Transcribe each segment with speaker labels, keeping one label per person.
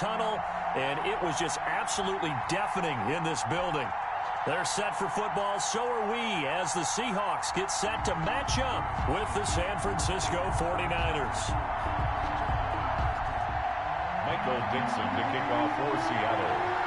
Speaker 1: tunnel, and it was just absolutely deafening in this building. They're set for football, so are we, as the Seahawks get set to match up with the San Francisco 49ers.
Speaker 2: Michael Dixon to kick off for Seattle.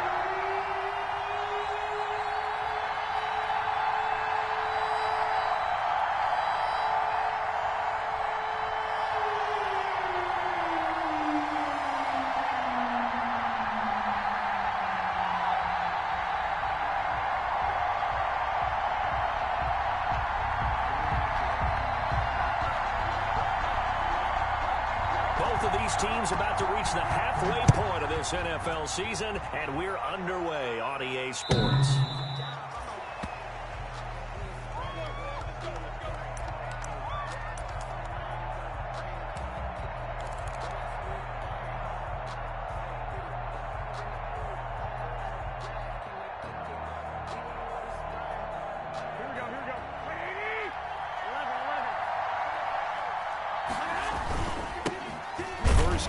Speaker 1: Both of these teams about to reach the halfway point of this NFL season, and we're underway on EA Sports.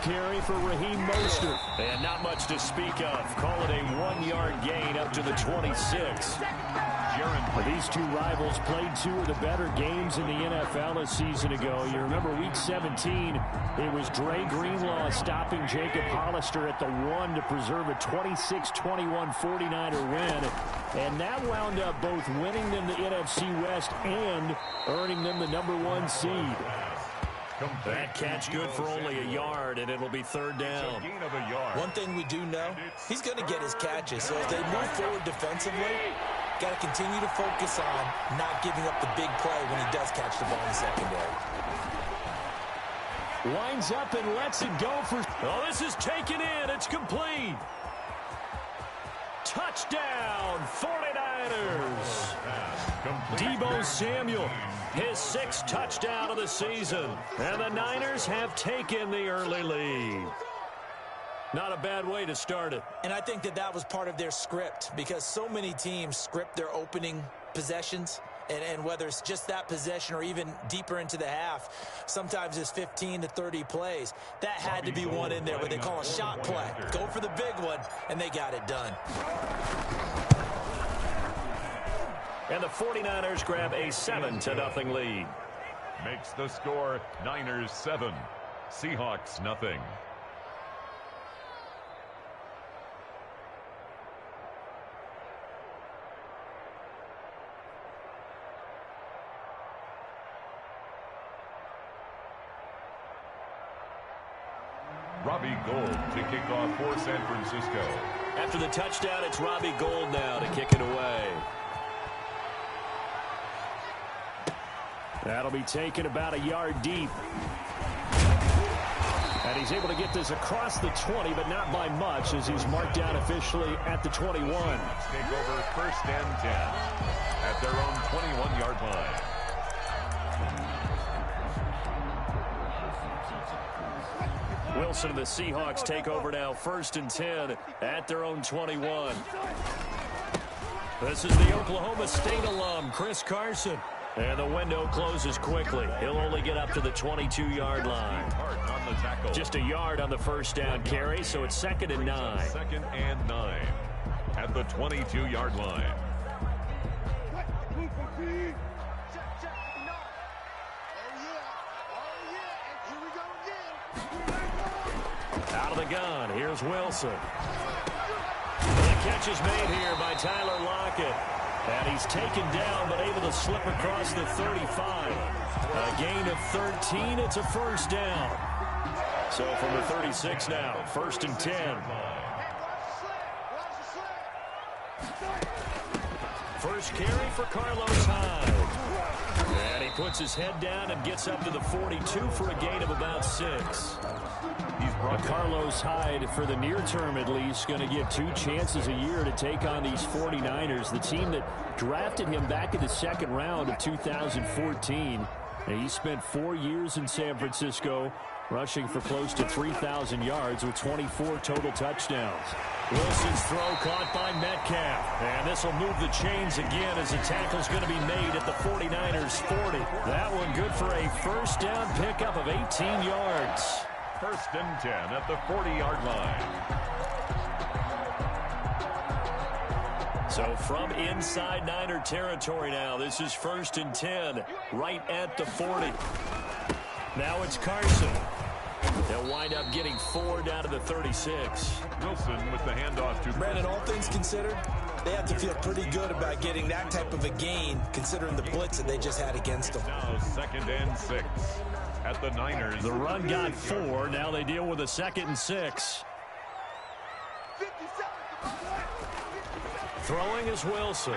Speaker 1: Carry for Raheem Mostert. And not much to speak of. Call it a 1-yard gain up to the 26. These two rivals played two of the better games in the NFL a season ago. You remember Week 17, it was Dre Greenlaw stopping Jacob Hollister at the 1 to preserve a 26-21 49er win. And that wound up both winning them the NFC West and earning them the #1 seed. That catch good for only a yard, and it'll be third down.
Speaker 3: One thing we do know, he's going to get his catches. So as they move forward defensively, got to continue to focus on not giving up the big play when he does catch the ball in the secondary.
Speaker 1: Winds up and lets it go for... Oh, this is taken in. It's complete. Touchdown, 49ers. Deebo Samuel, his 6th touchdown of the season. And the Niners have taken the early lead. Not a bad way to start it.
Speaker 3: And I think that was part of their script, because so many teams script their opening possessions. And whether it's just that possession or even deeper into the half, sometimes it's 15 to 30 plays. That had to be one in there where they call a shot play. Go for the big one, and they got it done.
Speaker 1: And the 49ers grab a 7-0 lead.
Speaker 2: Makes the score Niners 7, Seahawks nothing. Robbie Gould to kick off for San Francisco.
Speaker 1: After the touchdown, it's Robbie Gould now to kick it away. That'll be taken about a yard deep. And he's able to get this across the 20, but not by much, as he's marked down officially at the 21.
Speaker 2: Take over 1st and 10 at their own 21-yard line.
Speaker 1: Wilson and the Seahawks take over now, 1st and 10 at their own 21. This is the Oklahoma State alum, Chris Carson. And the window closes quickly. He'll only get up to the 22-yard line. Just a yard on the 1st down carry, so it's 2nd and 9.
Speaker 2: 2nd and 9 at the 22-yard line.
Speaker 1: Out of the gun, here's Wilson. The catch is made here by Tyler Lockett. And he's taken down, but able to slip across the 35. A gain of 13, it's a 1st down. So from the 36 now, 1st and 10. First carry for Carlos Hyde. And he puts his head down and gets up to the 42 for a gain of about 6. Carlos Hyde, for the near term at least, going to get 2 chances a year to take on these 49ers, the team that drafted him back in the 2nd round of 2014. And he spent 4 years in San Francisco, rushing for close to 3,000 yards with 24 total touchdowns. Wilson's throw caught by Metcalf. And this will move the chains again as the tackle's going to be made at the 49ers 40. That one good for a 1st down pickup of 18 yards.
Speaker 2: 1st and 10 at the 40-yard line.
Speaker 1: So from inside Niner territory now, this is 1st and 10, right at the 40. Now it's Carson. They'll wind up getting 4 down to the 36.
Speaker 2: Wilson with the handoff to
Speaker 3: Brandon, all things considered, they have to feel pretty good about getting that type of a gain, considering the blitz that they just had against them.
Speaker 2: Now 2nd and 6 at the Niners.
Speaker 1: The run got 4. Now they deal with a 2nd and 6. Throwing is Wilson.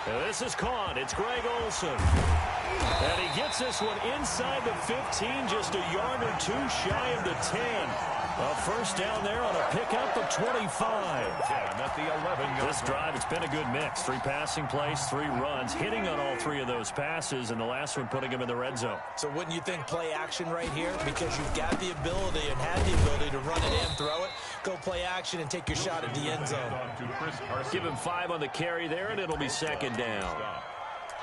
Speaker 1: And this is caught. It's Greg Olsen. And he gets this one inside the 15, just a yard or 2 shy of the 10. A first down there on a pickup of 25.
Speaker 2: At the 11.
Speaker 1: This drive, it's been a good mix. 3 passing plays, 3 runs, hitting on all 3 of those passes, and the last one putting him in the red zone.
Speaker 3: So wouldn't you think play action right here? Because you've got the ability and had the ability to run it in, throw it, go play action, and take your shot at the end zone.
Speaker 1: Give him 5 on the carry there, and it'll be 2nd down.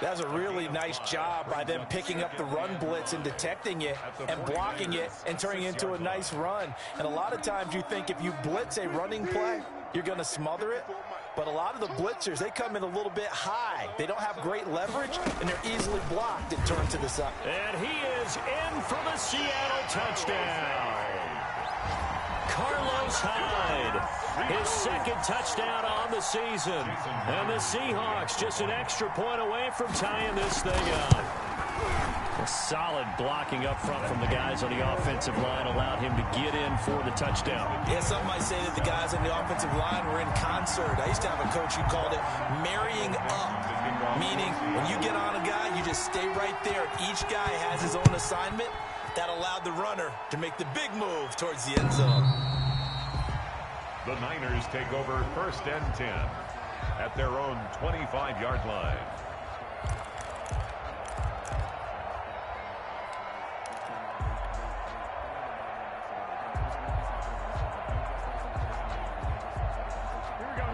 Speaker 3: That's a really nice job by them picking up the run blitz and detecting it and blocking it and turning it into a nice run. And a lot of times you think if you blitz a running play, you're going to smother it. But a lot of the blitzers, they come in a little bit high. They don't have great leverage, and they're easily blocked and turned to the side.
Speaker 1: And he is in for the Seattle touchdown. Carlos Hyde, his 2nd touchdown on the season. And the Seahawks just an extra point away from tying this thing up. A solid blocking up front from the guys on the offensive line allowed him to get in for the touchdown.
Speaker 3: Yeah, some might say that the guys on the offensive line were in concert. I used to have a coach who called it marrying up, meaning when you get on a guy, you just stay right there. Each guy has his own assignment. That allowed the runner to make the big move towards the end zone.
Speaker 2: The Niners take over 1st and 10 at their own 25-yard line.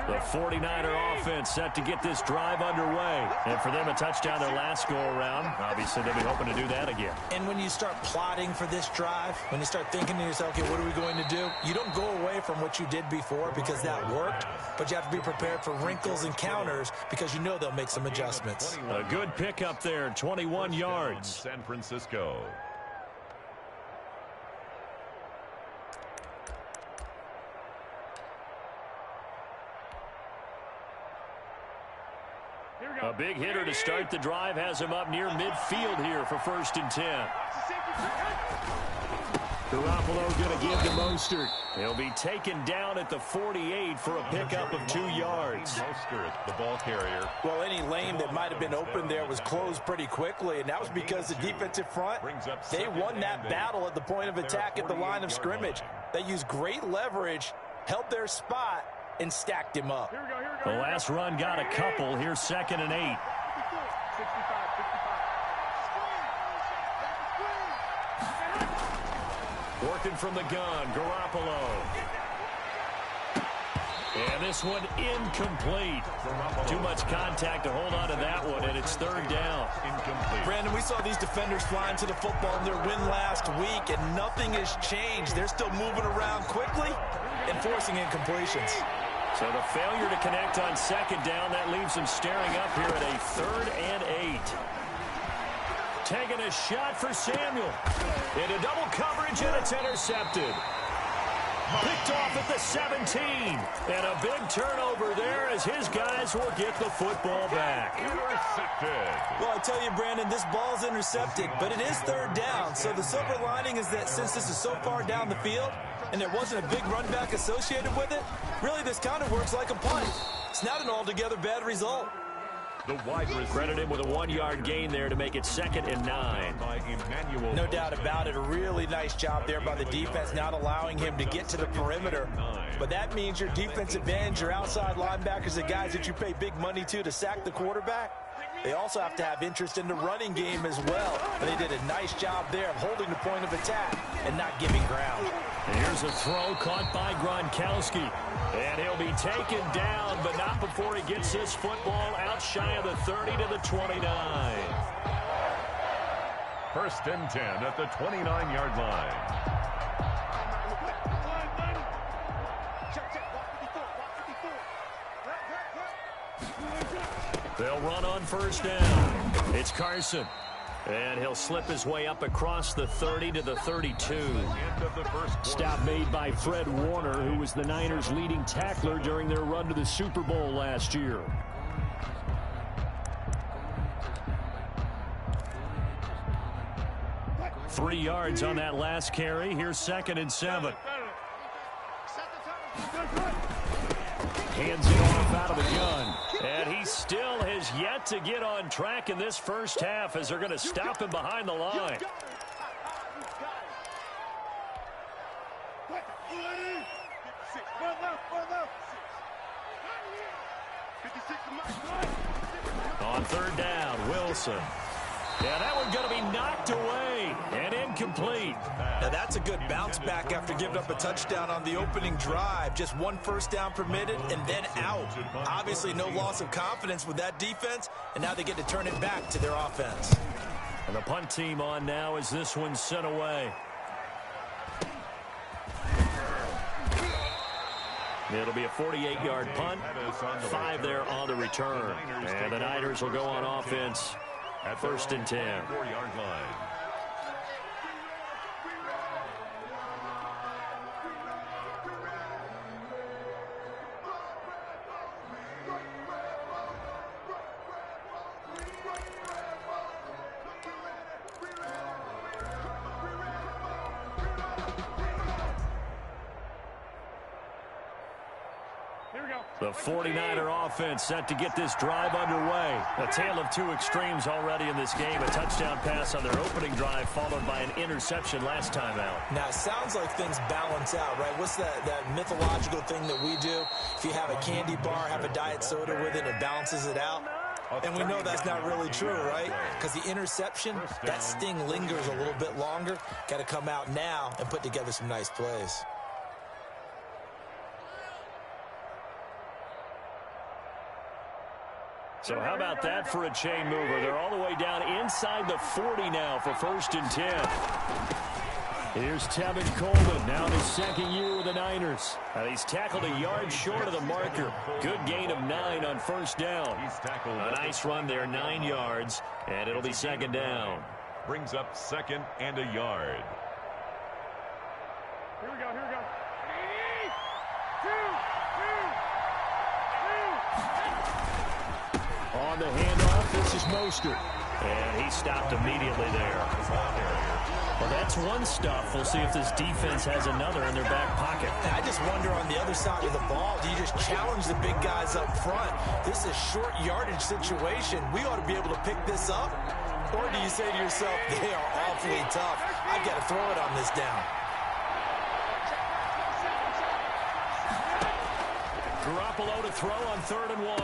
Speaker 1: The 49er offense set to get this drive underway. And for them, a touchdown their last go-around. Obviously, they'll be hoping to do that again.
Speaker 3: And when you start plotting for this drive, when you start thinking to yourself, okay, what are we going to do? You don't go away from what you did before because that worked, but you have to be prepared for wrinkles and counters because you know they'll make some adjustments.
Speaker 1: A good pickup there, 21 yards.
Speaker 2: San Francisco.
Speaker 1: A big hitter to start the drive has him up near midfield here for 1st and 10. Garoppolo going to give to Mostert. He'll be taken down at the 48 for a pickup of 2 yards.
Speaker 2: Mostert, the ball carrier.
Speaker 3: Well, any lane that might have been open there was closed pretty quickly, and that was because the defensive front, they won that battle at the point of attack at the line of scrimmage. They used great leverage, held their spot, and stacked him up.
Speaker 1: The last run got a couple. Here's 2nd and 8. Working from the gun, Garoppolo. And this one incomplete. Too much contact to hold on to that one, and it's 3rd down.
Speaker 2: Incomplete.
Speaker 3: Brandon, we saw these defenders flying to the football in their win last week, and nothing has changed. They're still moving around quickly and forcing incompletions.
Speaker 1: So the failure to connect on 2nd down, that leaves him staring up here at a 3rd and 8. Taking a shot for Samuel. Into double coverage, and it's intercepted. Picked off at the 17. And a big turnover there as his guys will get the football back.
Speaker 2: Intercepted.
Speaker 3: Well, I tell you, Brandon, this ball's intercepted, but it is 3rd down. So the silver lining is that since this is so far down the field, and there wasn't a big run back associated with it, really this kind of works like a punt. It's not an altogether bad result.
Speaker 2: The wide receiver.
Speaker 1: Credit him with a 1-yard gain there to make it 2nd and 9.
Speaker 3: No doubt about it. A really nice job there by the defense, not allowing him to get to the perimeter. But that means your defensive ends, your outside linebackers, the guys that you pay big money to sack the quarterback, they also have to have interest in the running game as well. And they did a nice job there of holding the point of attack and not giving ground.
Speaker 1: And here's a throw caught by Gronkowski. And he'll be taken down, but not before he gets his football out shy of the 30 to the 29.
Speaker 2: 1st and 10 at the 29-yard line.
Speaker 1: They'll run on first down. It's Carson. And he'll slip his way up across the 30 to the 32. Stop made by Fred Warner, who was the Niners' leading tackler during their run to the Super Bowl last year. Three yards on that last carry. Here's 2nd and 7. Hands it off out of the gun. And he still has yet to get on track in this first half as they're going to stop him behind the line. On third down, Wilson. Yeah, that one's going to be knocked away and incomplete.
Speaker 3: Now that's a good bounce back after giving up a touchdown on the opening drive. Just one first down permitted and then out. Obviously no loss of confidence with that defense, and now they get to turn it back to their offense.
Speaker 1: And the punt team on now as this one's sent away. It'll be a 48-yard punt, 5 there on the return. And the Niners will go on offense at 1st and 10.
Speaker 2: 4-yard line.
Speaker 1: The 49er offense set to get this drive underway. A tale of two extremes already in this game. A touchdown pass on their opening drive followed by an interception last time out.
Speaker 3: Now, it sounds like things balance out, right? What's that mythological thing that we do? If you have a candy bar, have a diet soda with it, it balances it out. And we know that's not really true, right? Because the interception, that sting lingers a little bit longer. Got to come out now and put together some nice plays.
Speaker 1: So how about that for a chain mover? They're all the way down inside the 40 now for 1st and 10. Here's Tevin Coleman, now in his 2nd year with the Niners. And he's tackled a yard short of the marker. Good gain of 9 on 1st down. A nice run there, 9 yards, and it'll be 2nd down.
Speaker 2: Brings up 2nd and a yard.
Speaker 4: Here we go, here we go. 3, 2, 2.
Speaker 1: On the handoff, this is Mostert. And he stopped immediately there. Well, that's one stuff. We'll see if this defense has another in their back pocket.
Speaker 3: I just wonder on the other side of the ball, do you just challenge the big guys up front? This is a short yardage situation. We ought to be able to pick this up. Or do you say to yourself, they are awfully tough. I've got to throw it on this down.
Speaker 1: Garoppolo to throw on 3rd and 1.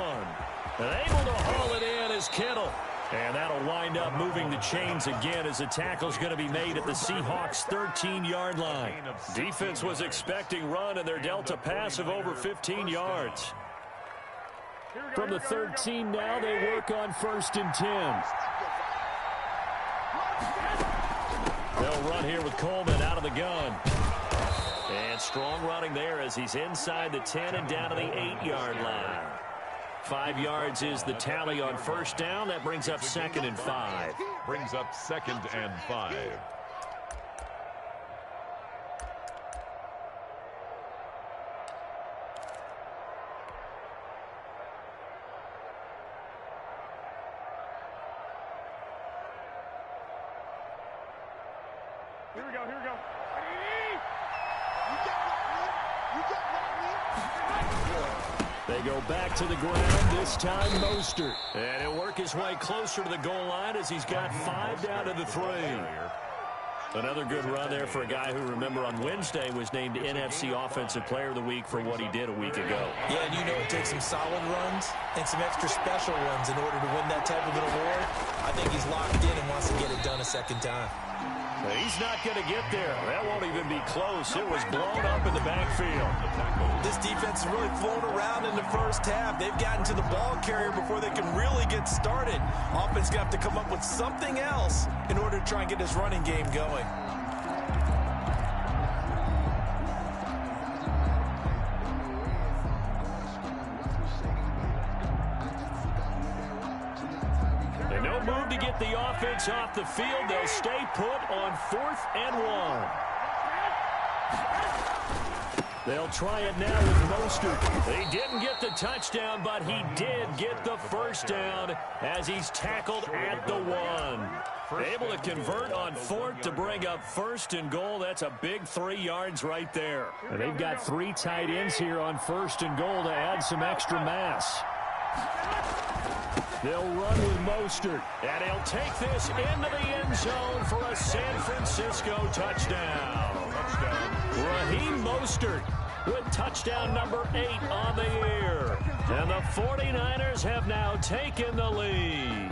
Speaker 1: And able to haul it in is Kittle. And that'll wind up moving the chains again as the tackle's going to be made at the Seahawks' 13-yard line. Defense was expecting run, and they're dealt a pass of over 15 yards. From the 13 now, they work on 1st and 10. They'll run here with Coleman out of the gun. And strong running there as he's inside the 10 and down to the 8-yard line. 5 yards is the tally on 1st down. That brings up 2nd and 5.
Speaker 2: Brings up 2nd and 5.
Speaker 4: Here we go, here we go.
Speaker 1: They go back to the ground, this time Mostert. And he'll work his way closer to the goal line as he's got 5 down to the 3. Another good run there for a guy who, remember, on Wednesday was named NFC Offensive Player of the Week for what he did a week ago.
Speaker 3: Yeah, and you know it takes some solid runs and some extra special ones in order to win that type of an award. I think he's locked in and wants to get it done a second time.
Speaker 1: He's not going to get there. That won't even be close. It was blown up in the backfield.
Speaker 3: This defense has really flown around in the first half. They've gotten to the ball carrier before they can really get started. Offense going to have to come up with something else in order to try and get this running game going.
Speaker 1: move to get the offense off the field. They'll stay put on 4th and 1. They'll try it now with Mostert. He didn't get the touchdown, but he did get the first down as he's tackled at the 1. Able to convert on 4th to bring up 1st and goal. That's a big 3 yards right there. And they've got 3 tight ends here on 1st and goal to add some extra mass. They'll run with Mostert, and he'll take this into the end zone for a San Francisco touchdown. Raheem Mostert with touchdown number 8 on the year. And the 49ers have now taken the lead.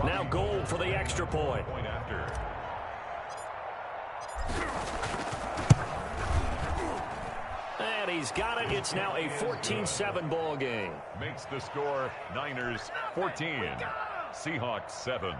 Speaker 1: Now goal for the extra point. And he's got it. It's now a 14-7 ball game.
Speaker 2: Makes the score Niners 14, Seahawks 7.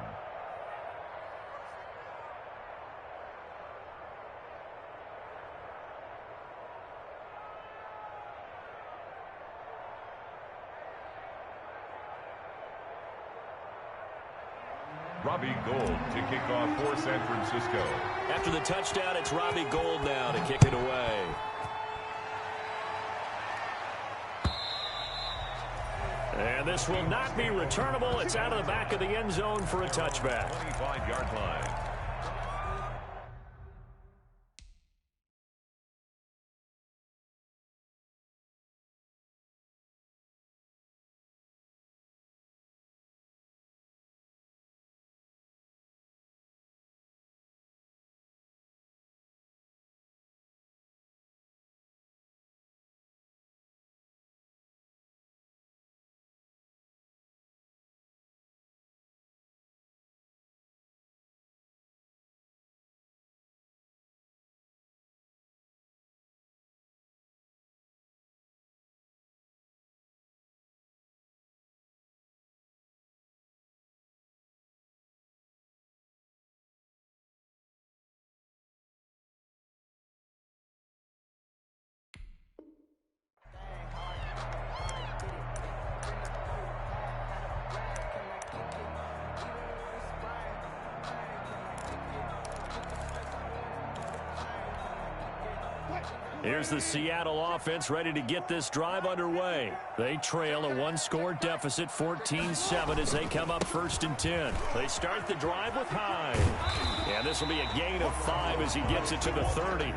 Speaker 2: Robbie Gould to kick off for San Francisco.
Speaker 1: After the touchdown, it's Robbie Gould now to kick it away. And this will not be returnable. It's out of the back of the end zone for a touchback.
Speaker 2: 25-yard line.
Speaker 1: Here's the Seattle offense ready to get this drive underway. They trail a 1-score deficit, 14-7, as they come up 1st and 10. They start the drive with Hyde. And this will be a gain of 5 as he gets it to the 30.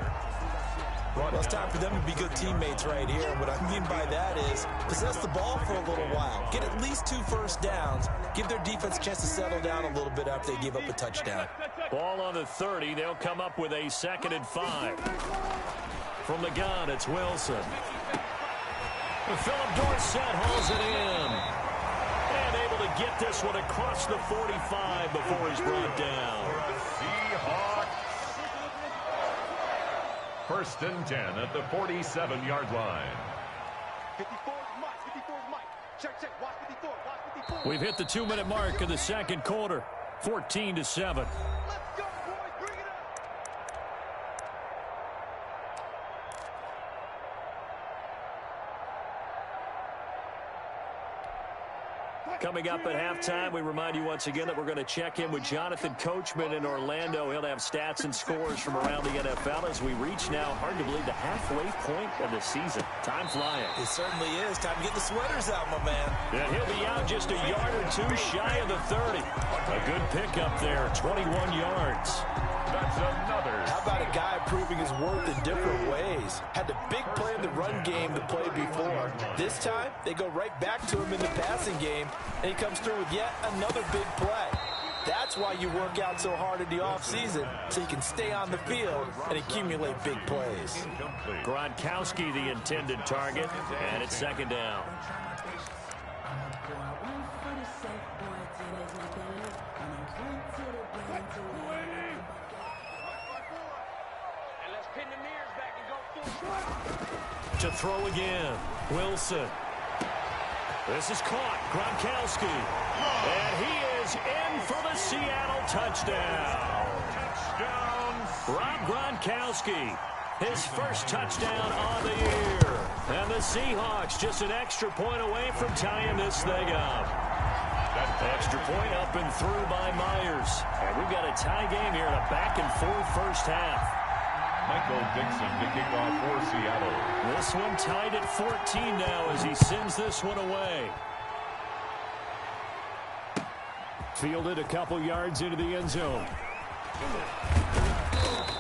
Speaker 3: Well, it's time for them to be good teammates right here. And what I mean by that is possess the ball for a little while. Get at least 2 first downs. Give their defense a chance to settle down a little bit after they give up a touchdown.
Speaker 1: Ball on the 30. They'll come up with a 2nd and 5. From the gun, it's Wilson. Philip Dorsett hauls it in. And able to get this one across the 45 before he's brought down.
Speaker 2: Seahawks. 1st and 10 at the 47-yard line.
Speaker 4: 54 Mike. 54 Mike. Check. Watch 54. Watch 54.
Speaker 1: We've hit the 2-minute mark of the 2nd quarter. 14-7.
Speaker 4: Let's go, boys. Bring it up.
Speaker 1: Coming up at halftime, we remind you once again that we're going to check in with Jonathan Coachman in Orlando. He'll have stats and scores from around the NFL as we reach now, hard to believe, the halfway point of the season. Time flying.
Speaker 3: It certainly is. Time to get the sweaters out, my man.
Speaker 1: And he'll be out just a yard or 2 shy of the 30. A good pickup there, 21 yards.
Speaker 2: That's another.
Speaker 3: How about a guy proving his worth in different ways? Had the big play in the run game to play before. This time, they go right back to him in the passing game, and he comes through with yet another big play. That's why you work out so hard in the offseason, so you can stay on the field and accumulate big plays.
Speaker 1: Gronkowski, the intended target, and it's 2nd down. To throw again, Wilson. This is caught, Gronkowski. And he is in for the Seattle touchdown.
Speaker 2: Touchdown.
Speaker 1: Rob Gronkowski, His first touchdown on the year. And the Seahawks just an extra point away from tying this thing up. Extra point up and through by Myers. And we've got a tie game here in a back-and-forth first half.
Speaker 2: Michael Dixon to kick off for Seattle.
Speaker 1: This one tied at 14 now as he sends this one away. Fielded a couple yards into the end zone.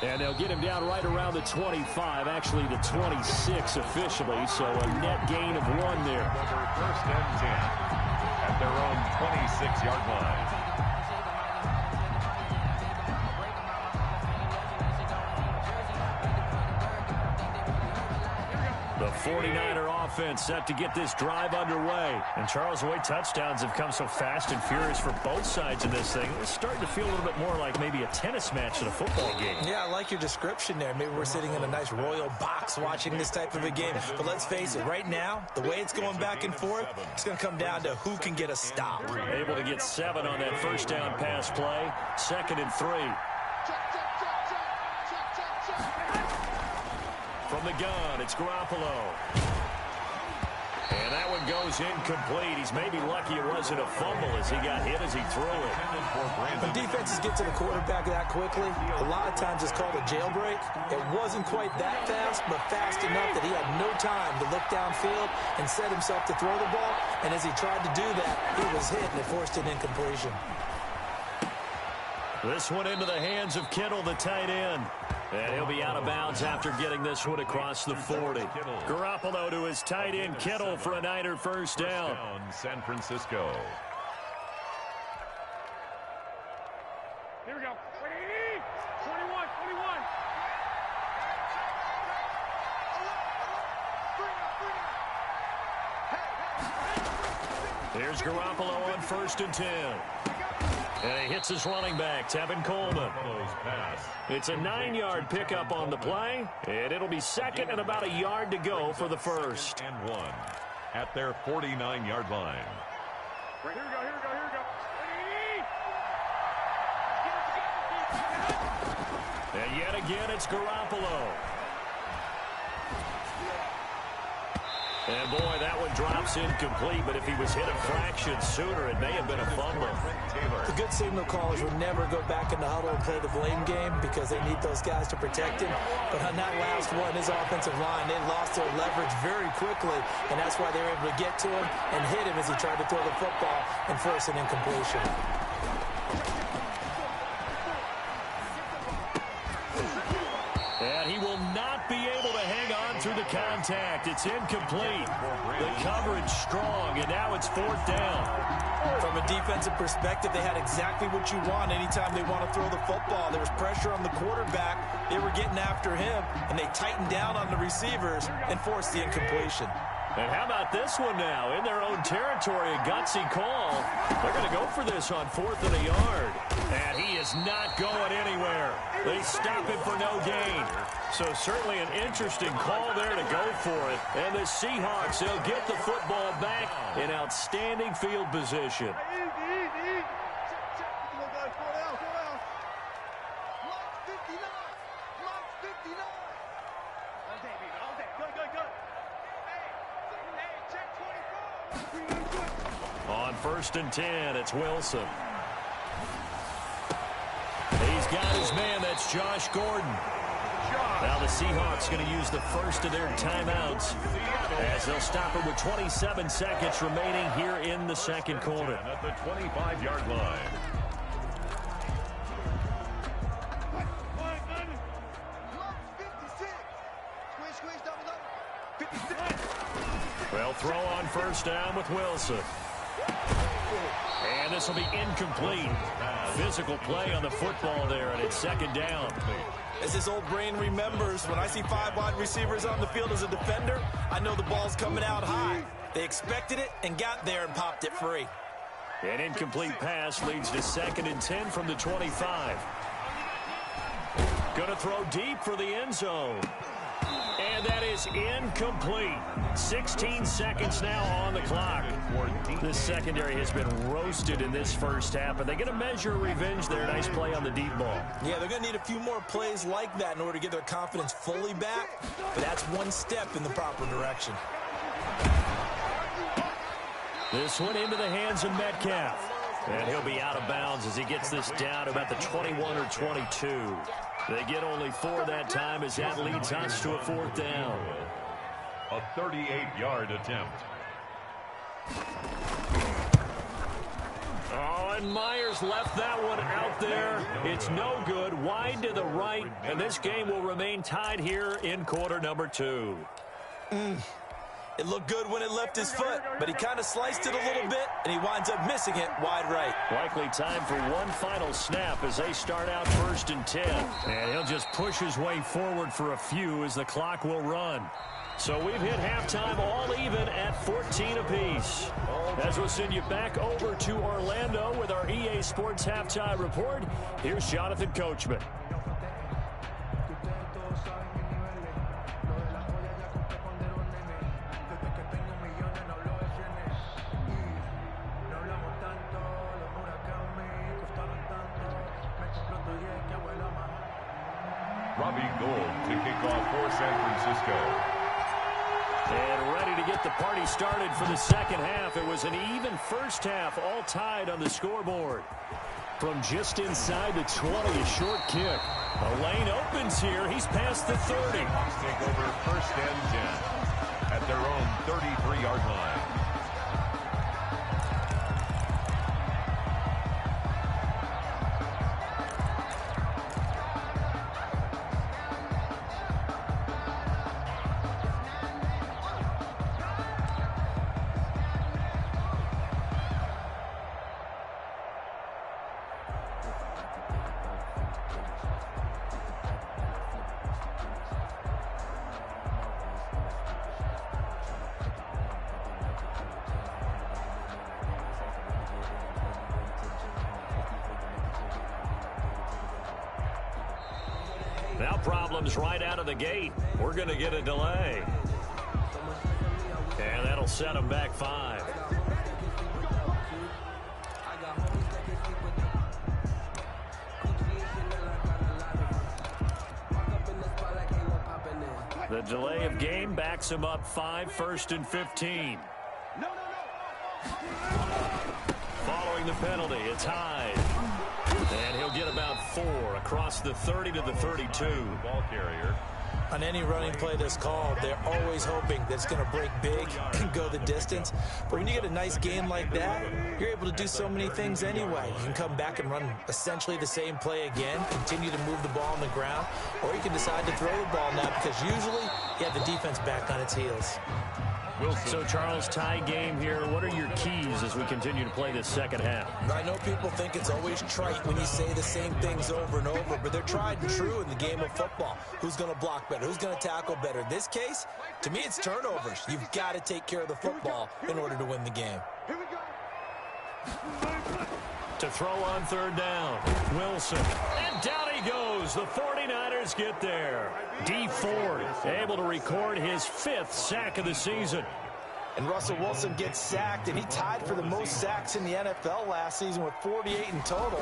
Speaker 1: And they'll get him down right around the 25, actually the 26 officially, so a net gain of 1 there.
Speaker 2: First and 10 at their own 26-yard line.
Speaker 1: The 49er offense set to get this drive underway. And Charles, the way touchdowns have come so fast and furious for both sides in this thing, it's starting to feel a little bit more like maybe a tennis match than a football game.
Speaker 3: Yeah, I like your description there. Maybe we're sitting in a nice royal box watching this type of a game. But let's face it, right now, the way it's going back and forth, it's going to come down to who can get a stop.
Speaker 1: Able to get 7 on that first down pass play. 2nd and 3. From the gun, it's Garoppolo. And that one goes incomplete. He's maybe lucky it wasn't a fumble as he got hit as he threw it.
Speaker 3: When defenses get to the quarterback that quickly, a lot of times it's called a jailbreak. It wasn't quite that fast, but fast enough that he had no time to look downfield and set himself to throw the ball. And as he tried to do that, he was hit and it forced an incompletion.
Speaker 1: This one into the hands of Kittle, the tight end. And he'll be out of bounds after getting this one across the 40. Garoppolo to his tight end, Kittle, for a Niner first down.
Speaker 2: San Francisco.
Speaker 4: Here we go. 21, 21.
Speaker 1: Here's Garoppolo on 1st and 10. And he hits his running back, Tevin Coleman. It's a 9-yard pickup on the play, and it'll be 2nd and about a yard to go for the first.
Speaker 2: And 1 at their 49-yard line.
Speaker 4: Here we go, here we go, here we go.
Speaker 1: And yet again, it's Garoppolo. And boy, that one drops incomplete, but if he was hit a fraction sooner, it may have been a fumble.
Speaker 3: The good signal callers would never go back in the huddle and play the blame game because they need those guys to protect him. But on that last one, his offensive line, they lost their leverage very quickly, and that's why they were able to get to him and hit him as he tried to throw the football and force an incompletion.
Speaker 1: And he will not be able to hang on through the contact. It's incomplete. The coverage strong, and now it's 4th down.
Speaker 3: From a defensive perspective, they had exactly what you want anytime they want to throw the football. There was pressure on the quarterback. They were getting after him, and they tightened down on the receivers and forced the incompletion.
Speaker 1: And how about this one now? In their own territory, a gutsy call. They're going to go for this on 4th and a yard. And he is not going anywhere. They stop him for no gain. So certainly an interesting call there to go for it. And the Seahawks, they'll get the football back in outstanding field position.
Speaker 4: Easy.
Speaker 1: On 1st and 10, it's Wilson. He's got his man, that's Josh Gordon. Now the Seahawks going to use the first of their timeouts as they'll stop it with 27 seconds remaining here in the second quarter.
Speaker 2: At the 25-yard line.
Speaker 1: Well, throw on 1st down with Wilson. And this will be incomplete. Physical play on the football there, and it's 2nd down.
Speaker 3: As his old brain remembers, when I see 5 wide receivers on the field as a defender, I know the ball's coming out high. They expected it and got there and popped it free.
Speaker 1: An incomplete pass leads to 2nd and 10 from the 25. Going to throw deep for the end zone. And that is incomplete. 16 seconds now on the clock. This secondary has been roasted in this first half, but they get a measure of revenge there. Nice play on the deep ball.
Speaker 3: Yeah, they're going to need a few more plays like that in order to get their confidence fully back, but that's one step in the proper direction.
Speaker 1: This one into the hands of Metcalf. And he'll be out of bounds as he gets this down about the 21 or 22. They get only 4 that time as that leads us to a 4th down.
Speaker 2: A 38-yard attempt.
Speaker 1: Oh, and Myers left that one out there. It's no good. Wide to the right, and this game will remain tied here in quarter number 2.
Speaker 3: It looked good when it left his foot, but he kind of sliced it a little bit, and he winds up missing it wide right.
Speaker 1: Likely time for one final snap as they start out 1st and 10. And he'll just push his way forward for a few as the clock will run. So we've hit halftime all even at 14 apiece. As we'll send you back over to Orlando with our EA Sports Halftime Report, here's Jonathan Coachman.
Speaker 2: Robbie Gould to kick off for San Francisco.
Speaker 1: And ready to get the party started for the second half. It was an even first half, all tied on the scoreboard. From just inside the 20, a short kick. A lane opens here. He's past the 30.
Speaker 2: Hawks take over 1st and 10 at their own 33-yard line.
Speaker 1: Now problems right out of the gate. We're going to get a delay. And that'll set them back 5. The delay of game backs him up 5, 1st and 15. Following the penalty, it's Hyde. And he'll get about 4 across the 30 to the 32.
Speaker 2: Ball carrier.
Speaker 3: On any running play that's called, they're always hoping that it's going to break big and go the distance. But when you get a nice game like that, you're able to do so many things anyway. You can come back and run essentially the same play again, continue to move the ball on the ground, or you can decide to throw the ball now because usually you have the defense back on its heels.
Speaker 2: Wilson.
Speaker 1: So, Charles, tie game here. What are your keys as we continue to play this second half?
Speaker 3: I know people think it's always trite when you say the same things over and over, but they're tried and true in the game of football. Who's going to block better? Who's going to tackle better? In this case, to me, it's turnovers. You've got to take care of the football in order to win the game.
Speaker 4: Here we go.
Speaker 1: To throw on 3rd down, Wilson. And down he goes. The 49ers get there. D Ford able to record his 5th sack of the season.
Speaker 3: And Russell Wilson gets sacked, and he tied for the most sacks in the NFL last season with 48 in total.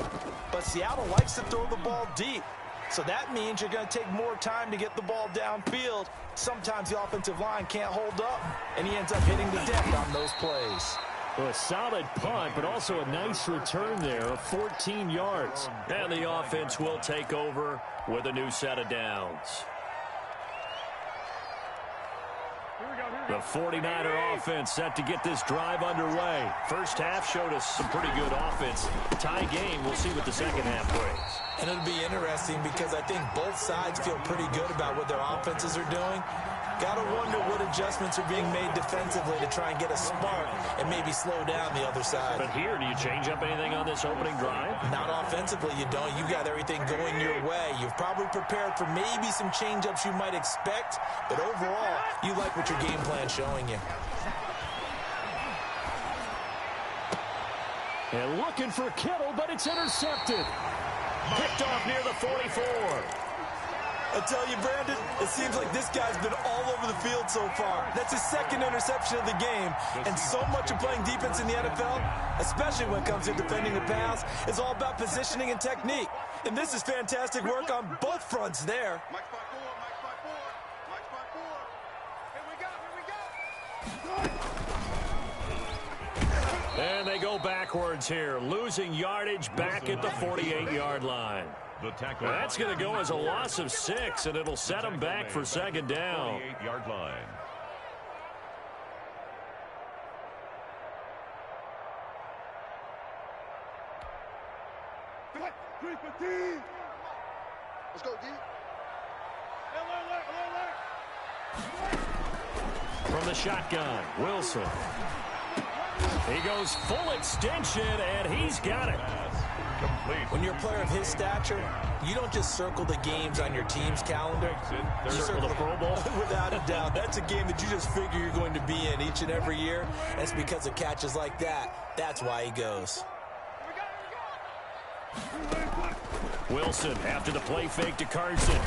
Speaker 3: But Seattle likes to throw the ball deep. So that means you're going to take more time to get the ball downfield. Sometimes the offensive line can't hold up, and he ends up hitting the deck on those plays.
Speaker 1: Well, a solid punt, but also a nice return there of 14 yards. And the offense will take over with a new set of downs. The 49er offense set to get this drive underway. First half showed us some pretty good offense. Tie game, we'll see what the second half brings.
Speaker 3: And it'll be interesting because I think both sides feel pretty good about what their offenses are doing. Got to wonder what adjustments are being made defensively to try and get a spark and maybe slow down the other side.
Speaker 1: But here, do you change up anything on this opening drive?
Speaker 3: Not offensively, you don't. You got everything going your way. You've probably prepared for maybe some change-ups you might expect, but overall, you like what your game plan's showing you.
Speaker 1: And looking for Kittle, but it's intercepted. Picked off near the 44.
Speaker 3: I tell you, Brandon, it seems like this guy's been all over the field so far. That's his second interception of the game. And so much of playing defense in the NFL, especially when it comes to defending the pass, is all about positioning and technique. And this is fantastic work on both fronts there.
Speaker 4: Mike 5-4, Mike 5-4, Mike 5-4. Here we go.
Speaker 1: And they go backwards here, losing yardage back at the 48-yard line. That's going to go as a loss of 6, and it'll set them back for second down.
Speaker 2: 48-yard line.
Speaker 4: Let's go, D.
Speaker 1: From the shotgun, Wilson. He goes full extension, and he's got it.
Speaker 2: Complete.
Speaker 3: When you're a player of his stature, you don't just circle the games on your team's calendar. You
Speaker 1: Circle the Pro Bowl.
Speaker 3: Without a doubt. That's a game that you just figure you're going to be in each and every year. And it's because of catches like that. That's why he goes.
Speaker 1: Wilson after the play fake to Carson.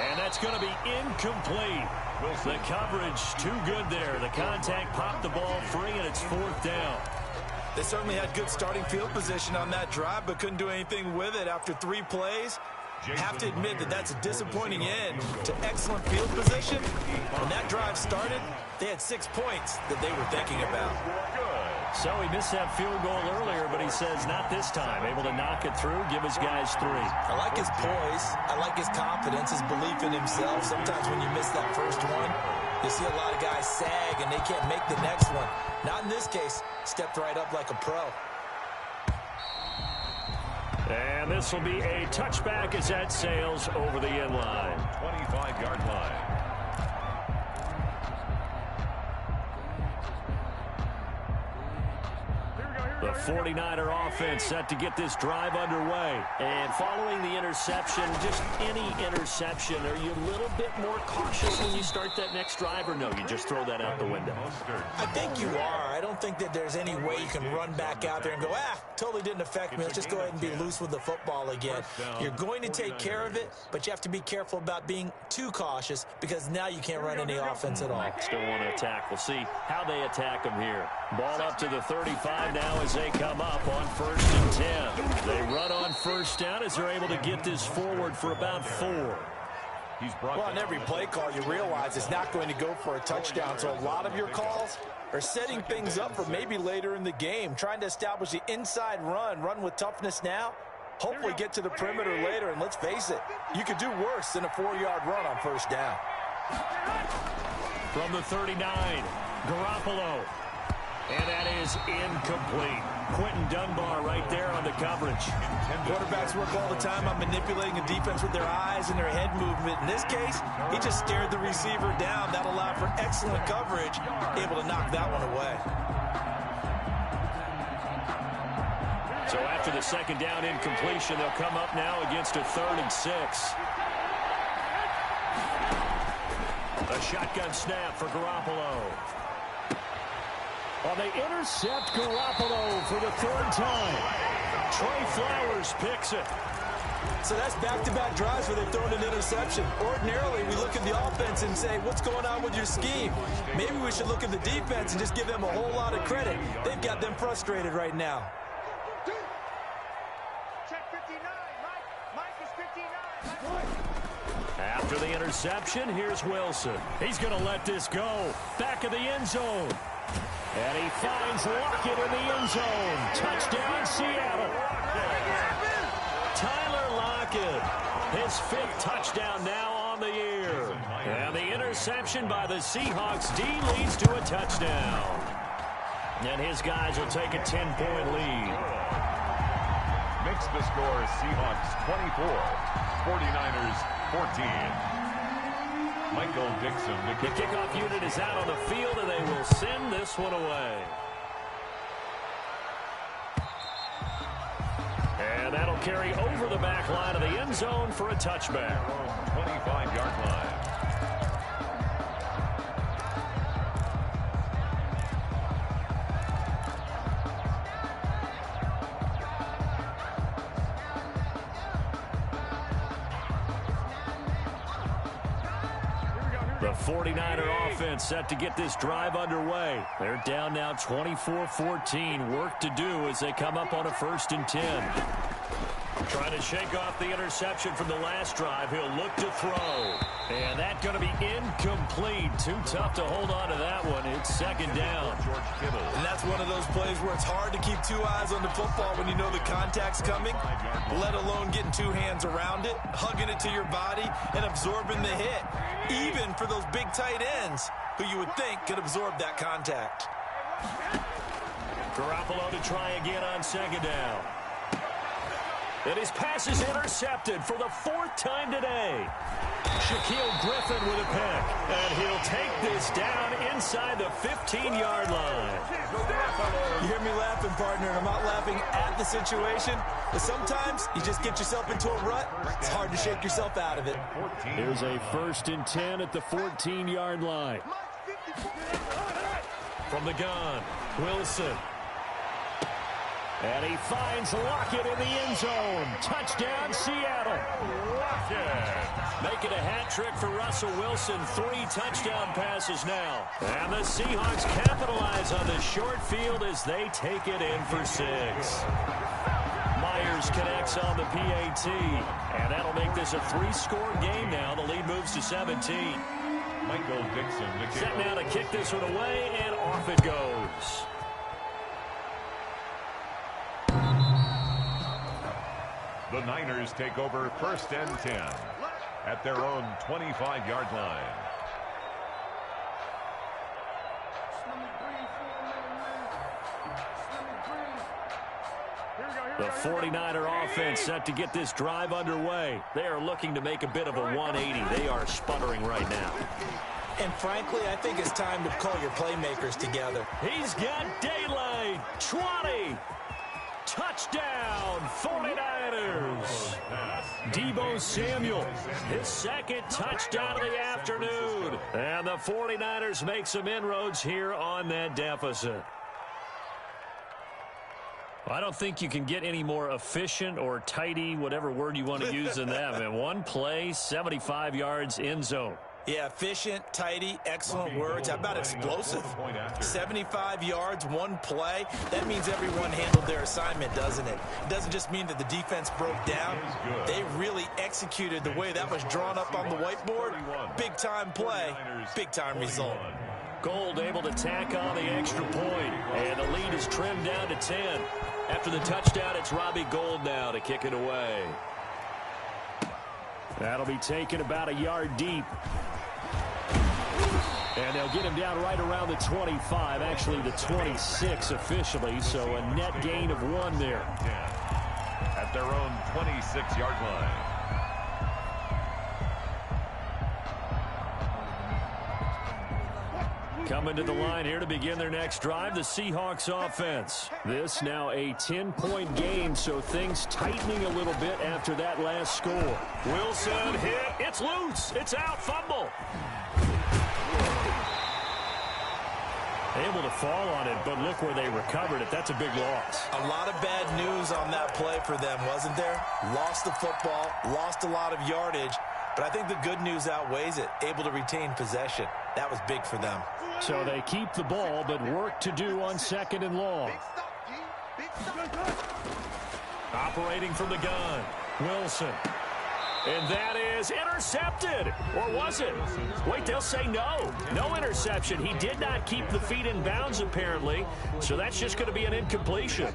Speaker 1: And that's going to be incomplete. The coverage too good there. The contact popped the ball free, and it's 4th down.
Speaker 3: They certainly had good starting field position on that drive, but couldn't do anything with it after 3 plays. Have to admit that that's a disappointing end to excellent field position. When that drive started, they had 6 points that they were thinking about.
Speaker 1: So he missed that field goal earlier, but he says not this time. Able to knock it through, give his guys 3.
Speaker 3: I like his poise. I like his confidence, his belief in himself. Sometimes when you miss that first one, you see a lot of guys sag and they can't make the next one. Not in this case. Stepped right up like a pro.
Speaker 1: And this will be a touchback as that sails over the end line.
Speaker 2: 25-yard line.
Speaker 1: The 49er offense set to get this drive underway. And following the interception, just any interception, are you a little bit more cautious when you start that next drive, or no, you just throw that out the window?
Speaker 3: I think you are. I don't think that there's any way you can run back out there and go, totally didn't affect me. Let's just go ahead and be loose with the football again. You're going to take care of it, but you have to be careful about being too cautious because now you can't run any offense at all.
Speaker 1: Still want to attack. We'll see how they attack them here. Ball up to the 35 now as they come up on 1st and 10. They run on 1st down as they're able to get this forward for about 4.
Speaker 3: Well, on every play call, you realize it's not going to go for a touchdown, so a lot of your calls are setting things up for maybe later in the game, trying to establish the inside run with toughness now, hopefully get to the perimeter later, and let's face it, you could do worse than a 4-yard run on 1st down.
Speaker 1: From the 39, Garoppolo. And that is incomplete. Quentin Dunbar right there on the coverage.
Speaker 3: Quarterbacks work all the time on manipulating a defense with their eyes and their head movement. In this case, he just stared the receiver down. That allowed for excellent coverage, able to knock that one away.
Speaker 1: So after the 2nd down incompletion, they'll come up now against a 3rd and 6. A shotgun snap for Garoppolo. Well, they intercept Garoppolo for the 3rd time. Trey Flowers picks it.
Speaker 3: So that's back-to-back drives where they've thrown an interception. Ordinarily, we look at the offense and say, what's going on with your scheme? Maybe we should look at the defense and just give them a whole lot of credit. They've got them frustrated right now.
Speaker 4: Check 59, Mike is 59.
Speaker 1: After the interception, here's Wilson. He's going to let this go. Back of the end zone. And he finds Lockett in the end zone. Touchdown, Seattle. Tyler Lockett, his 5th touchdown now on the year. And the interception by the Seahawks D leads to a touchdown. And his guys will take a 10-point lead.
Speaker 2: Makes the score Seahawks 24, 49ers 14. Michael Dixon.
Speaker 1: The kickoff unit is out on the field, and they will send this one away. And that'll carry over the back line of the end zone for a touchback.
Speaker 2: 25-yard line.
Speaker 1: The 49er offense set to get this drive underway. They're down now 24-14. Work to do as they come up on a 1st and 10. Trying to shake off the interception from the last drive. He'll look to throw. And that's going to be incomplete. Too tough to hold on to that one. It's 2nd down.
Speaker 3: And that's one of those plays where it's hard to keep 2 eyes on the football when you know the contact's coming, let alone getting 2 hands around it, hugging it to your body, and absorbing the hit. Even for those big tight ends who you would think could absorb that contact.
Speaker 1: Garoppolo to try again on 2nd down. And his pass is intercepted for the 4th time today. Shaquille Griffin with a pick. And he'll take this down inside the 15-yard line.
Speaker 3: You hear me laughing, partner, and I'm not laughing at the situation. But sometimes you just get yourself into a rut. It's hard to shake yourself out of it.
Speaker 1: Here's a 1st and 10 at the 14-yard line. From the gun, Wilson. And he finds Lockett in the end zone. Touchdown, Seattle. Lockett. Making a hat trick for Russell Wilson. 3 touchdown passes now. And the Seahawks capitalize on the short field as they take it in for 6. Myers connects on the PAT. And that'll make this a 3-score game now. The lead moves to 17.
Speaker 2: Michael Dixon.
Speaker 1: Set now to kick this one away, and off it goes.
Speaker 2: The Niners take over 1st and 10 at their own 25-yard line.
Speaker 1: The 49er offense set to get this drive underway. They are looking to make a bit of a 180. They are sputtering right now.
Speaker 3: And frankly, I think it's time to call your playmakers together.
Speaker 1: He's got daylight. 20. Touchdown, 49ers. Deebo Samuel, his 2nd touchdown of the afternoon. And the 49ers make some inroads here on that deficit. I don't think you can get any more efficient or tidy, whatever word you want to use than that. Man, 1 play, 75 yards, end zone.
Speaker 3: Yeah, efficient, tidy, excellent words. How about explosive? 75 yards, 1 play. That means everyone handled their assignment, doesn't it? It doesn't just mean that the defense broke down. They really executed the way that was drawn up on the whiteboard. Big-time play, big-time result.
Speaker 1: Gold able to tack on the extra point. And the lead is trimmed down to 10. After the touchdown, it's Robbie Gould now to kick it away. That'll be taken about a yard deep. And they'll get him down right around the 25, actually the 26 officially, so a net gain of 1 there.
Speaker 2: At their own 26-yard line.
Speaker 1: Coming to the line here to begin their next drive, the Seahawks offense. This now a 10-point game, so things tightening a little bit after that last score. Wilson hit. It's loose. It's out. Fumble. Able to fall on it, but look where they recovered it. That's a big loss.
Speaker 3: A lot of bad news on that play for them, wasn't there? Lost the football, lost a lot of yardage, but I think the good news outweighs it. Able to retain possession. That was big for them.
Speaker 1: So they keep the ball, but work to do on 2nd and long. Operating from the gun, Wilson. And that is intercepted. Or was it? Wait, they'll say no. No interception. He did not keep the feet in bounds, apparently. So that's just going to be an incompletion.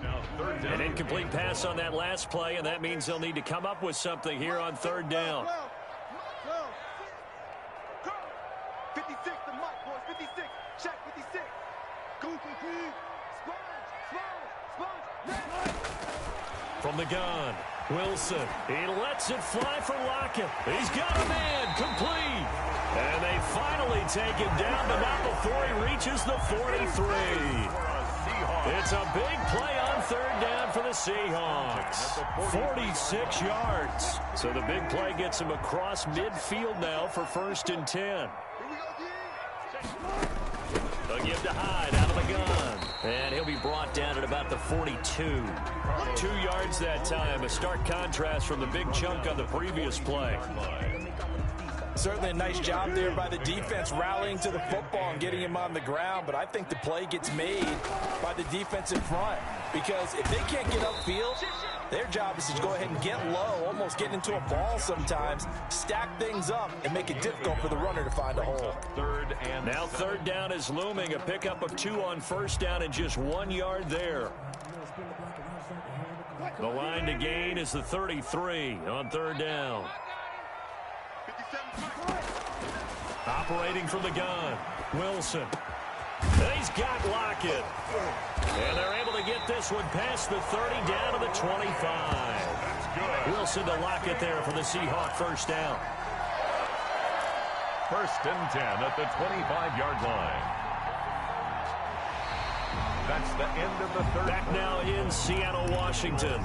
Speaker 1: An incomplete pass on that last play, and that means they'll need to come up with something here on 3rd down.
Speaker 4: 56, the mic, boys. 56. Check 56.
Speaker 1: From the gun, Wilson. He lets it fly for Lockett. He's got a man complete. And they finally take him down, but not before he reaches the 43. It's a big play on 3rd down for the Seahawks. 46 yards. So the big play gets him across midfield now for 1st and 10. They'll give to Hyde out of the gun. And he'll be brought down at about the 42. 2 yards that time. A stark contrast from the big chunk on the previous play.
Speaker 3: Certainly a nice job there by the defense rallying to the football and getting him on the ground, but I think the play gets made by the defensive front because if they can't get upfield, their job is to go ahead and get low, almost get into a ball sometimes, stack things up, and make it difficult for the runner to find a hole.
Speaker 1: Now third down is looming, a pickup of 2 on first down and just 1 yard there. The line to gain is the 33 on third down. Operating from the gun, Wilson. He's got Lockett. And they're able to get this one past the 30 down to the 25. Wilson to Lockett there for the Seahawk first down.
Speaker 2: First and 10 at the 25-yard line. That's the end of the third.
Speaker 1: Back now in Seattle, Washington.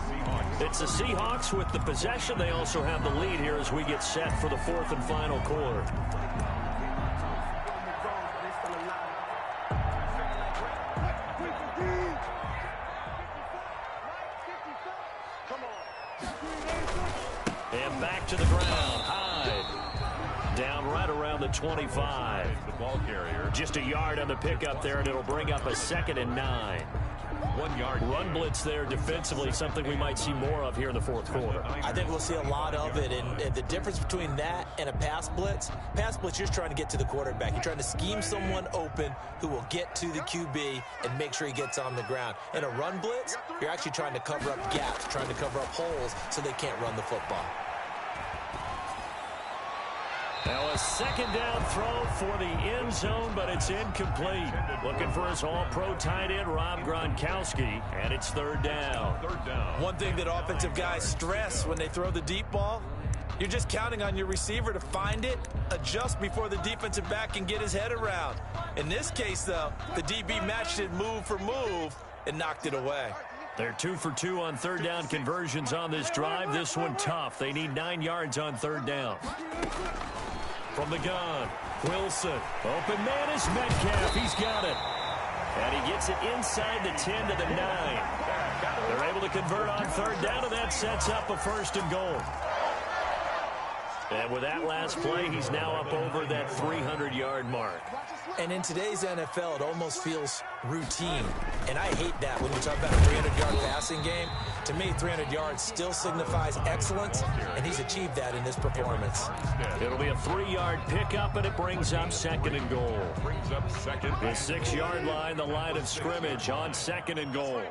Speaker 1: It's the Seahawks with the possession. They also have the lead here as we get set for the fourth and final quarter. And back to the ground. Hyde. Down right around the 25.
Speaker 2: The ball carrier.
Speaker 1: Just a yard on the pickup there, and it'll bring up a 2nd and 9.
Speaker 2: 1 yard.
Speaker 1: Run blitz there defensively, something we might see more of here in the fourth quarter.
Speaker 3: I think we'll see a lot of it, and the difference between that and a pass blitz, you're just trying to get to the quarterback. You're trying to scheme someone open who will get to the QB and make sure he gets on the ground. In a run blitz, you're actually trying to cover up gaps, trying to cover up holes so they can't run the football.
Speaker 1: Now a second down throw for the end zone, but it's incomplete. Looking for his all-pro tight end, Rob Gronkowski, and it's third down.
Speaker 3: One thing that offensive guys stress when they throw the deep ball, you're just counting on your receiver to find it, adjust before the defensive back can get his head around. In this case, though, the DB matched it move for move and knocked it away.
Speaker 1: They're 2 for 2 on third down conversions on this drive. This one tough. They need 9 yards on third down. From the gun, Wilson. Open man is Metcalf. He's got it. And he gets it inside the 10 to the 9. They're able to convert on third down, and that sets up a 1st and goal. And with that last play, he's now up over that 300-yard mark.
Speaker 3: And in today's NFL, it almost feels routine. And I hate that when you talk about a 300-yard passing game. To me, 300 yards still signifies excellence, and he's achieved that in this performance.
Speaker 1: It'll be a 3-yard pickup, and it brings up 2nd and goal. The 6-yard line, the line of scrimmage on 2nd and goal.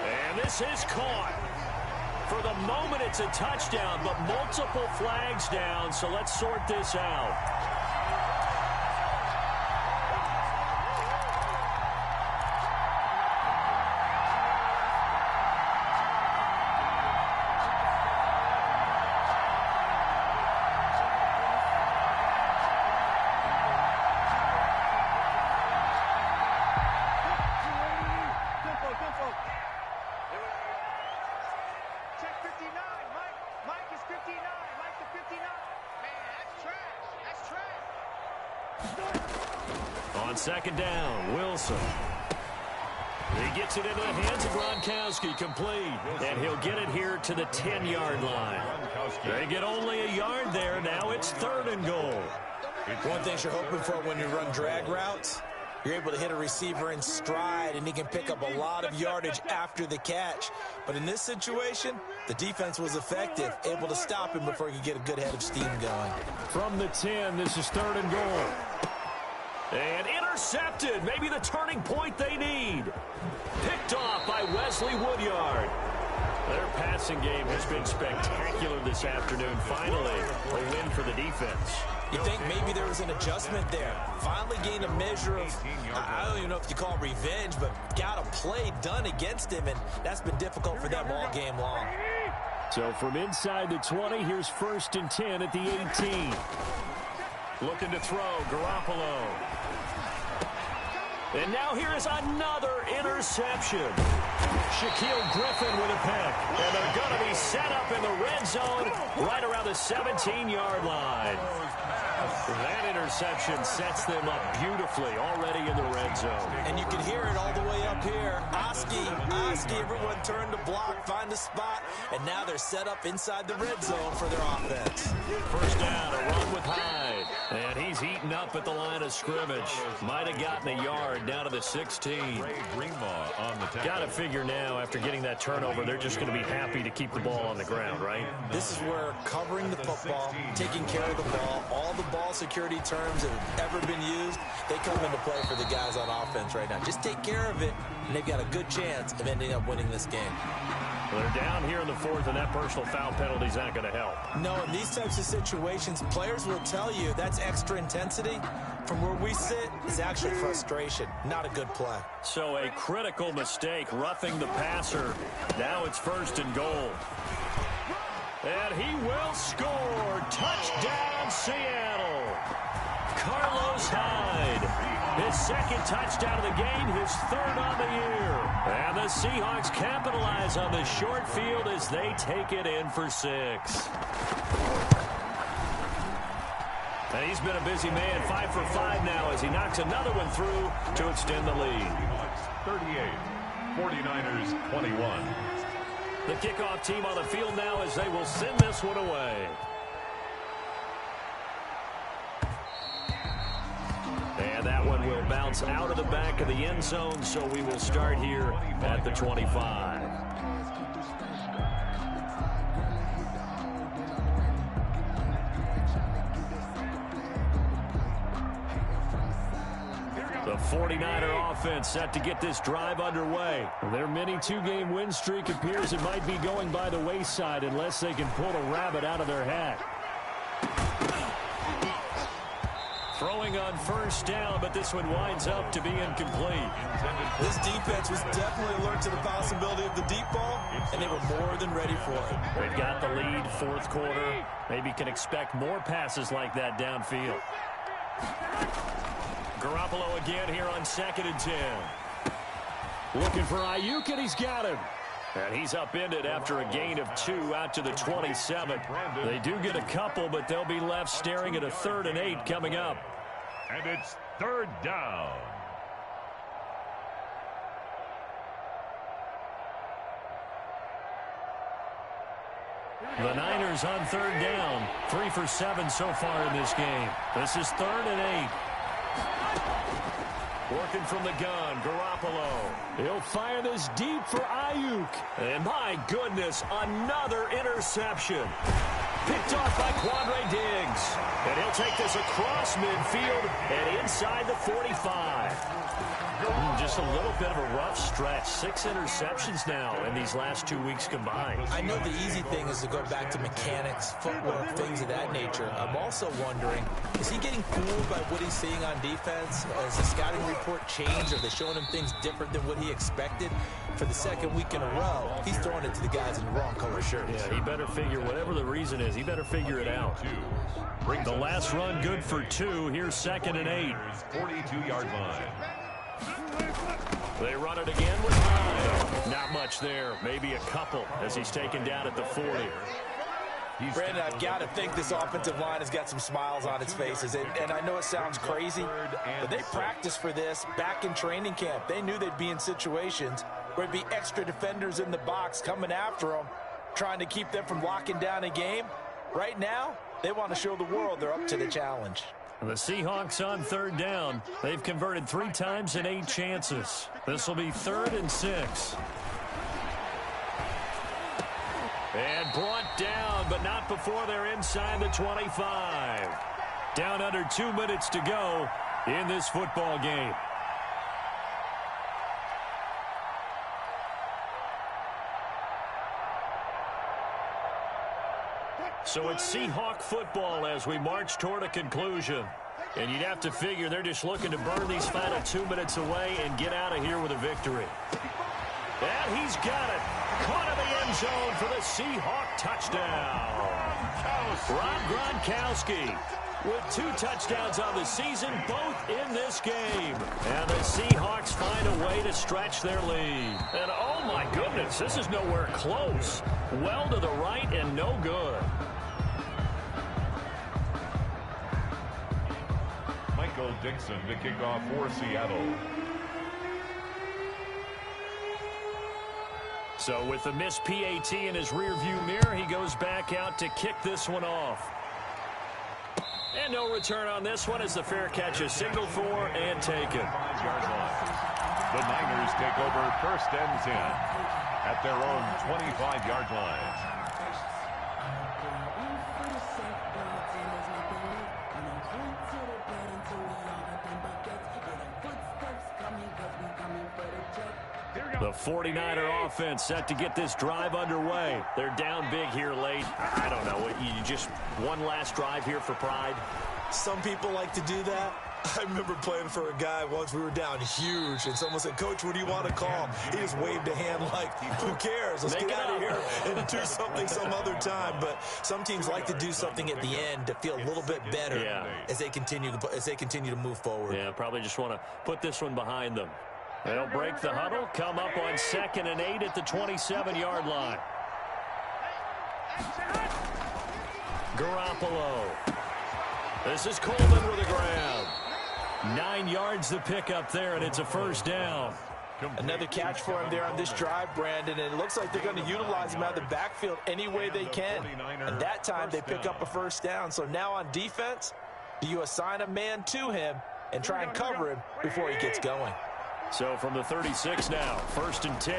Speaker 1: And this is caught. For the moment, it's a touchdown, but multiple flags down, so let's sort this out. On 2nd down, Wilson. He gets it into the hands of Gronkowski, complete. And he'll get it here to the 10-yard line. They get only a yard there. Now it's 3rd and goal.
Speaker 3: One thing you're hoping for when you run drag routes, you're able to hit a receiver in stride, and he can pick up a lot of yardage after the catch. But in this situation, the defense was effective, able to stop him before he could get a good head of steam going.
Speaker 1: From the 10, this is 3rd and goal. And intercepted, maybe the turning point they need. Picked off by Wesley Woodyard. Their passing game has been spectacular this afternoon. Finally, a win for the defense.
Speaker 3: You think maybe there was an adjustment there. Finally gained a measure of, I don't even know if you call it revenge, but got a play done against him, and that's been difficult for them all game long.
Speaker 1: So from inside the 20, here's 1st and 10 at the 18. Looking to throw, Garoppolo. And now here is another interception. Shaquille Griffin with a pick. And they're going to be set up in the red zone right around the 17-yard line. That interception sets them up beautifully already in the red zone.
Speaker 3: And you can hear it all the way up here. Oski, everyone turn to block, find a spot, and now they're set up inside the red zone for their offense.
Speaker 1: First down, a run with Hyde. And he's eaten up at the line of scrimmage. Might have gotten a yard down to the 16. Got to figure now, after getting that turnover, they're just going to be happy to keep the ball on the ground, right?
Speaker 3: This is where covering the football, taking care of the ball, all the ball security terms that have ever been used, they come into play for the guys on offense right now. Just take care of it, and they've got a good chance of ending up winning this game.
Speaker 1: Well, they're down here in the fourth, and that personal foul penalty is not going to help.
Speaker 3: No, in these types of situations, players will tell you that's extra intensity. From where we sit, it's actually frustration, not a good play.
Speaker 1: So a critical mistake, roughing the passer. Now it's first and goal. And he will score. Touchdown, Seattle. Carlos Hyde. His second touchdown of the game, his third on the year. And the Seahawks capitalize on the short field as they take it in for 6. And he's been a busy man, 5 for 5 now as he knocks another one through to extend the lead.
Speaker 2: 38, 49ers 21.
Speaker 1: The kickoff team on the field now as they will send this one away. And that one will bounce out of the back of the end zone, so we will start here at the 25. The 49er offense set to get this drive underway. Their mini two-game win streak appears it might be going by the wayside unless they can pull a rabbit out of their hat. Throwing on first down, but this one winds up to be incomplete.
Speaker 3: This defense was definitely alert to the possibility of the deep ball, and they were more than ready for it.
Speaker 1: They've got the lead, fourth quarter. Maybe can expect more passes like that downfield. Garoppolo again here on 2nd and 10. Looking for Ayuk, and he's got him. And he's upended after a gain of 2 out to the 27. They do get a couple, but they'll be left staring at a 3rd and 8 coming up.
Speaker 2: And it's 3rd down.
Speaker 1: The Niners on 3rd down. 3 for 7 so far in this game. This is 3rd and 8. Working from the gun, Garoppolo. He'll fire this deep for Ayuk. And my goodness, another interception. Picked off by Quandre Diggs. And he'll take this across midfield and inside the 45. Just a little bit of a rough stretch. 6 interceptions now in these last 2 weeks combined.
Speaker 3: I know the easy thing is to go back to mechanics, footwork, things of that nature. I'm also wondering, is he getting fooled by what he's seeing on defense? Has the scouting report changed? Are they showing him things different than what he expected? For the 2nd week in a row, he's throwing it to the guys in the wrong color shirts.
Speaker 1: Yeah, he better figure, whatever the reason is, he better figure it out. The last run good for 2. Here's 2nd and 8.
Speaker 2: 42-yard line.
Speaker 1: They run it again with Hyde. Not much there. Maybe a couple as he's taken down at the 40.
Speaker 3: Brandon, I've got to think this offensive line has got some smiles on its faces. And I know it sounds crazy, but they practiced for this back in training camp. They knew they'd be in situations where there'd be extra defenders in the box coming after them, trying to keep them from locking down a game. Right now, they want to show the world they're up to the challenge.
Speaker 1: The Seahawks on 3rd down. They've converted 3 times in 8 chances. This will be 3rd and 6. And brought down, but not before they're inside the 25. Down under 2 minutes to go in this football game. So it's Seahawk football as we march toward a conclusion. And you'd have to figure they're just looking to burn these final 2 minutes away and get out of here with a victory. And he's got it. Caught in the end zone for the Seahawk touchdown. Rob Gronkowski with 2 touchdowns on the season, both in this game. And the Seahawks find a way to stretch their lead. And oh my goodness, this is nowhere close. Well to the right and no good.
Speaker 2: Michael Dixon to kick off for Seattle.
Speaker 1: So with the missed PAT in his rearview mirror, he goes back out to kick this one off. And no return on this one as the fair catch is signaled for and taken.
Speaker 2: 5-yard line. The Niners take over 1st and 10 at their own 25-yard line.
Speaker 1: The 49er offense set to get this drive underway. They're down big here late. I don't know. You just one last drive here for pride?
Speaker 3: Some people like to do that. I remember playing for a guy once. We were down huge, and someone said, "Coach, what do you want to call?" He just waved a hand like, who cares? Let's get out of here and do something some other time. But some teams like to do something at the end to feel a little bit better as they continue to move forward.
Speaker 1: Yeah, probably just want to put this one behind them. They'll break the huddle, come up on 2nd and 8 at the 27-yard line. Garoppolo. This is Coleman with the grab. 9 yards to pick up there, and it's a 1st down.
Speaker 3: Another catch for him there on this drive, Brandon, and it looks like they're going to utilize him out of the backfield any way they can. And that time they pick up a 1st down. So now on defense, do you assign a man to him and try and cover him before he gets going?
Speaker 1: So from the 36 now, 1st and 10.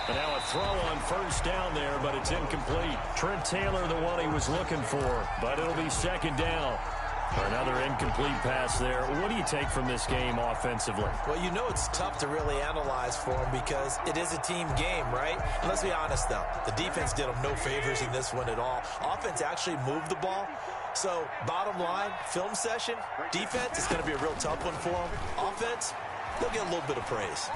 Speaker 1: And now a throw on 1st down there, but it's incomplete. Trent Taylor, the one he was looking for, but it'll be 2nd down. Another incomplete pass there. What do you take from this game offensively?
Speaker 3: Well, you know it's tough to really analyze for them because it is a team game, right? And let's be honest, though. The defense did them no favors in this one at all. Offense actually moved the ball. So, bottom line, film session, defense is going to be a real tough one for them. Offense, they'll get a little bit of praise.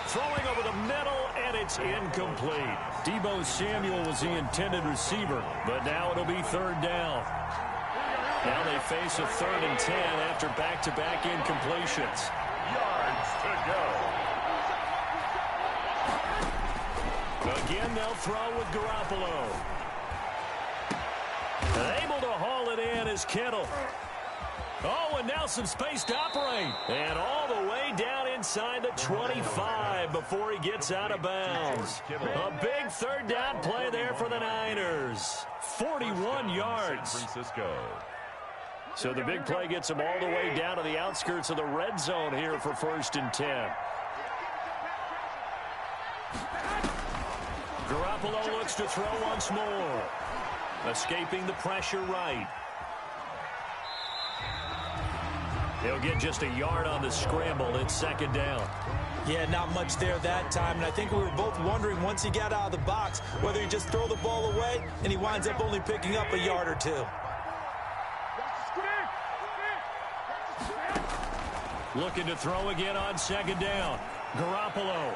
Speaker 1: Throwing over the middle, and it's incomplete. Deebo Samuel was the intended receiver, but now it'll be 3rd down. Now they face a 3rd and 10 after back-to-back incompletions.
Speaker 2: Yards to go.
Speaker 1: Again, they'll throw with Garoppolo. Able to haul it in is Kittle. Oh, and now some space to operate. And all the way down inside the 25 before he gets out of bounds. A big 3rd down play there for the Niners. 41 yards.
Speaker 2: San Francisco.
Speaker 1: So the big play gets him all the way down to the outskirts of the red zone here for 1st and 10. Garoppolo looks to throw once more. Escaping the pressure right. He'll get just a yard on the scramble. It's 2nd down.
Speaker 3: Yeah, not much there that time. And I think we were both wondering once he got out of the box whether he just throw the ball away and he winds up only picking up a yard or two.
Speaker 1: Looking to throw again on 2nd down. Garoppolo.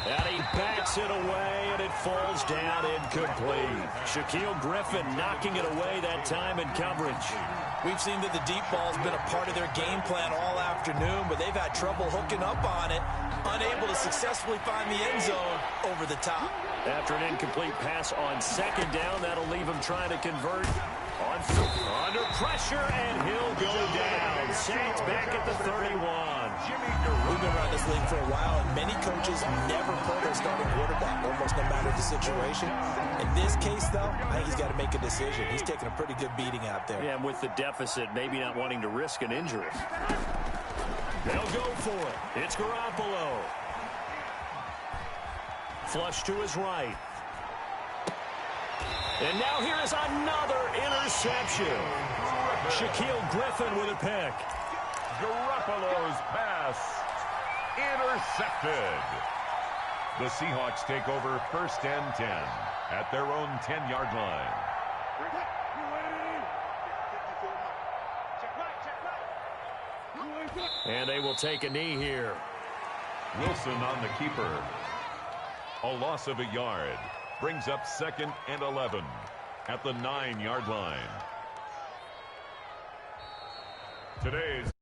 Speaker 1: And he bats it away, and it falls down incomplete. Shaquille Griffin knocking it away that time in coverage.
Speaker 3: We've seen that the deep ball's been a part of their game plan all afternoon, but they've had trouble hooking up on it, unable to successfully find the end zone over the top.
Speaker 1: After an incomplete pass on 2nd down, that'll leave him trying to convert under pressure, and he'll go down. Saints back at the 31.
Speaker 3: We've been around this league for a while, and many coaches never pull their starting quarterback, almost no matter the situation. In this case, though, I think he's got to make a decision. He's taking a pretty good beating out there.
Speaker 1: Yeah, and with the deficit, maybe not wanting to risk an injury. They'll go for it. It's Garoppolo. Flush to his right. And now here is another interception. Shaquille Griffin with a pick.
Speaker 2: Garoppolo's pass intercepted. The Seahawks take over 1st and 10 at their own 10-yard line.
Speaker 1: And they will take a knee here.
Speaker 2: Wilson on the keeper. A loss of a yard. Brings up 2nd and 11 at the 9-yard line. Today's